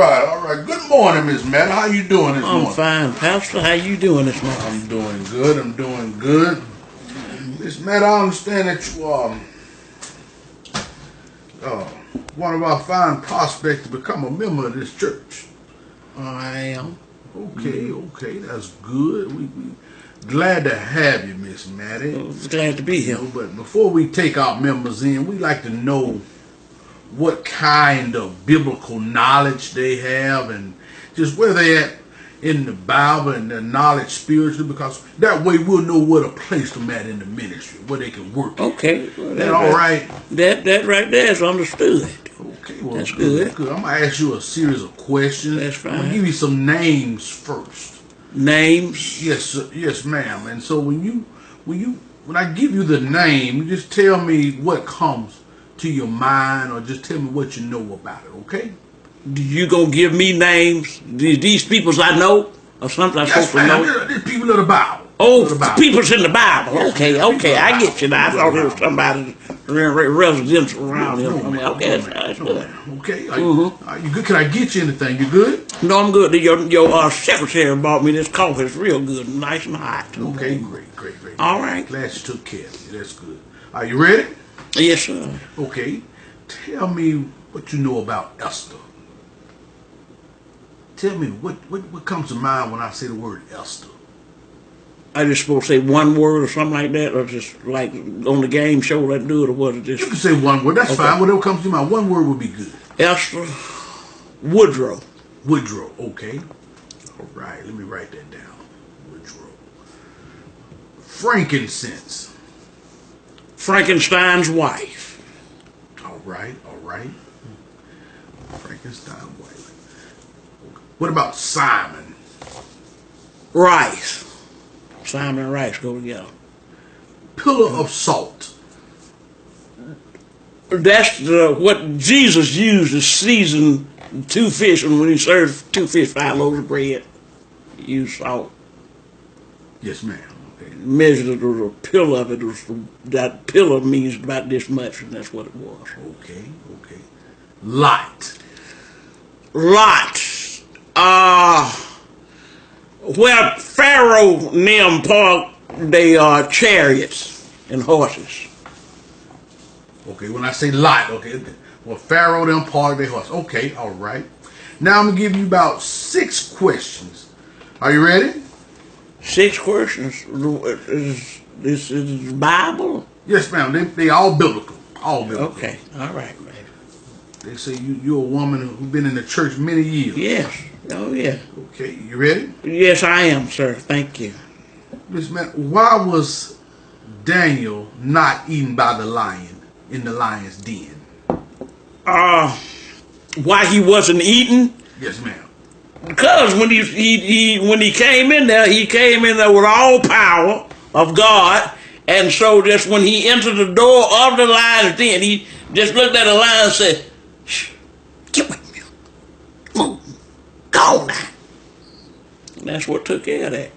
all right. Good morning, Miss Matt. How you doing this morning? I'm fine, Pastor. How you doing this morning? I'm doing good. Miss Matt, I understand that you are one of our fine prospects to become a member of this church. I am. Okay, that's good. We glad to have you, Miss Matty. Glad to be here. But before we take our members in, we like to know what kind of biblical knowledge they have and just where they at in the Bible and their knowledge spiritually, because that way we'll know where to place them at in the ministry, where they can work. Okay. Well, that all right? That right there is understood. Okay, well, that's good. I'm going to ask you a series of questions. That's fine. I'm going to give you some names first. Names? Yes, sir. Yes, ma'am. And so when I give you the name, you just tell me what comes to your mind, or just tell me what you know about it, okay? You gonna give me names? These peoples I know, or something I'm supposed to know? They're people of the Bible. Oh, the people's in the Bible. Yes, okay, I get you now. I thought it was somebody residential around here. Okay, that's good. Okay, are you good? Can I get you anything? You good? No, I'm good. Your secretary bought me this coffee. It's real good, nice and hot. Okay, great. All right. Glad you took care of me. That's good. Are you ready? Yes, sir. Okay, tell me what you know about Esther. Tell me what comes to mind when I say the word Esther. I just supposed to say one word or something like that, or just like on the game show, let do it, or what? Just you can say one word. That's fine. Whatever comes to mind. One word would be good. Esther Woodrow. Woodrow. Okay. All right. Let me write that down. Woodrow. Frankincense. Frankenstein's wife. All right. Frankenstein's wife. What about Simon? Rice. Simon and rice go together. Pillar of salt. That's what Jesus used to season 2 fish, and when he served 2 fish, 5 loaves of bread, he used salt. Yes, ma'am. Okay. Measured it was a pillar of it. That pillar means about this much, and that's what it was. Okay. Lot. Where Pharaoh and them parked their chariots and horses. Okay, when I say Lot, okay. Well, Pharaoh them parked their horses. Okay, all right. Now I'm going to give you about 6 questions. Are you ready? 6 questions? This is Bible? Yes, ma'am. They all biblical. All biblical. Okay, all right, man. They say you're a woman who's been in the church many years. Yes. Oh, yeah. Okay, you ready? Yes, I am, sir. Thank you. Miss Matt, why was Daniel not eaten by the lion in the lion's den? Why he wasn't eaten? Yes, ma'am. Because when he came in there, with all power of God, and so just when he entered the door of the lion's den, he just looked at the lion and said, "Shh, get away from me. Move. Go now." And that's what took care of that.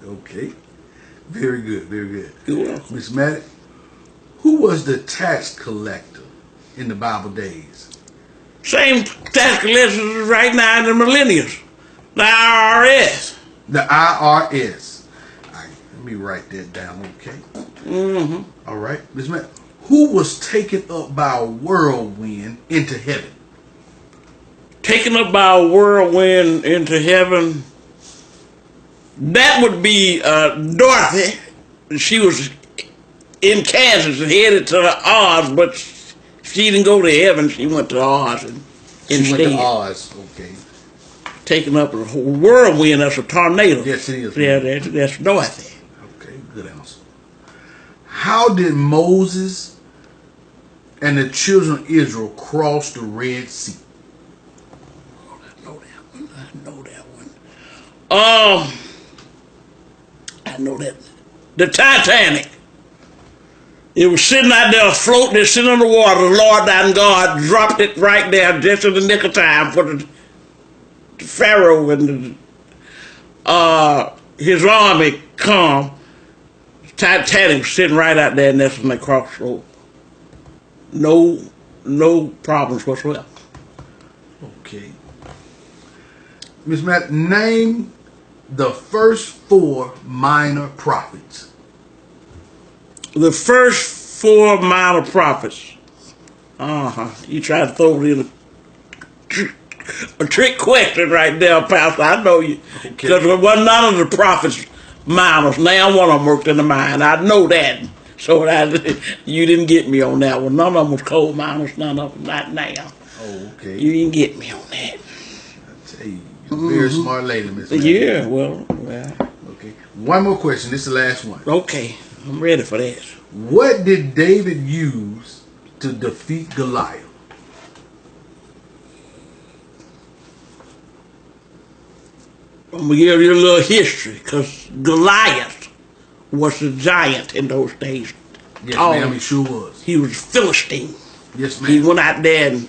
Okay. Very good. You're welcome. Miss Maddie, who was the tax collector in the Bible days? Same tax collectors right now in the millennials. The IRS. The IRS. All right, let me write that down, okay? Mm-hmm. All right. Miss Maddie, who was taken up by a whirlwind into heaven? Taken up by a whirlwind into heaven, that would be Dorothy. She was in Kansas and headed to Oz, but she didn't go to heaven. She went to Oz instead. She went to Oz, okay. Taken up a whirlwind, that's a tornado. Yes, it is. Yeah, that's Dorothy. Okay, good answer. How did Moses and the children of Israel cross the Red Sea? I know that. The Titanic. It was sitting out there floating, it's sitting on the water. The Lord and God dropped it right there just in the nick of time for the Pharaoh and his army come. Titanic was sitting right out there, and that's when they crossed over. No problems whatsoever. Okay. Miss Matt, name the first 4 minor prophets. The first 4 minor prophets. You try to throw in a trick question right there, Pastor. I know you. Because there wasn't none of the prophets minors. Now one of them worked in the mine. I know that. So you didn't get me on that one. None of them was coal miners. None of them. Not now. Oh, okay. You didn't get me on that. I tell you, you're a very smart lady, Miss Matt. Yeah, well. Okay. One more question. This is the last one. Okay. I'm ready for that. What did David use to defeat Goliath? I'm going to give you a little history, because Goliath was a giant in those days. Yes, ma'am, he sure was. He was a Philistine. Yes, ma'am. He went out there and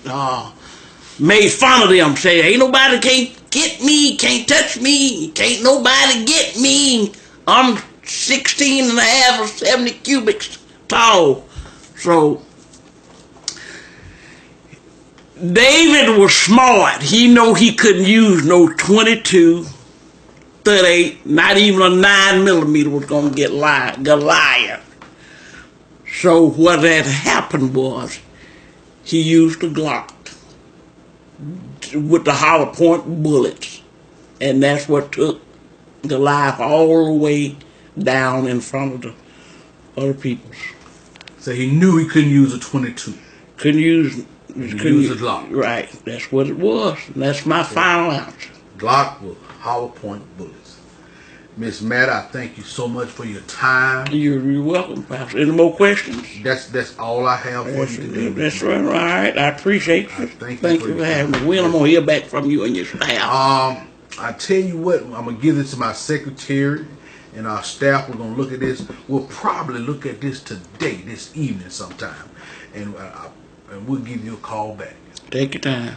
made fun of them, saying, ain't nobody can't get me, can't touch me, can't nobody get me. I'm 16 and a half or 70 cubits tall. So David was smart. He know he couldn't use no 22, 38, not even a 9mm was going to get Goliath. So what had happened was he used the Glock with the hollow point bullets, and that's what took Goliath all the way down in front of the other people. So he knew he couldn't use a 22. Couldn't use a Glock. Right, that's what it was. And that's my final answer. Glock with hollow point bullets. Miss Matt, I thank you so much for your time. You're welcome, Pastor. Any more questions? That's all I have for you today. That's right. All right. I appreciate you. Thank you for having me. When I'm going to hear back from you and your staff. I tell you what, I'm going to give this to my secretary and our staff. We're going to look at this. We'll probably look at this today, this evening sometime. And we'll give you a call back. Take your time.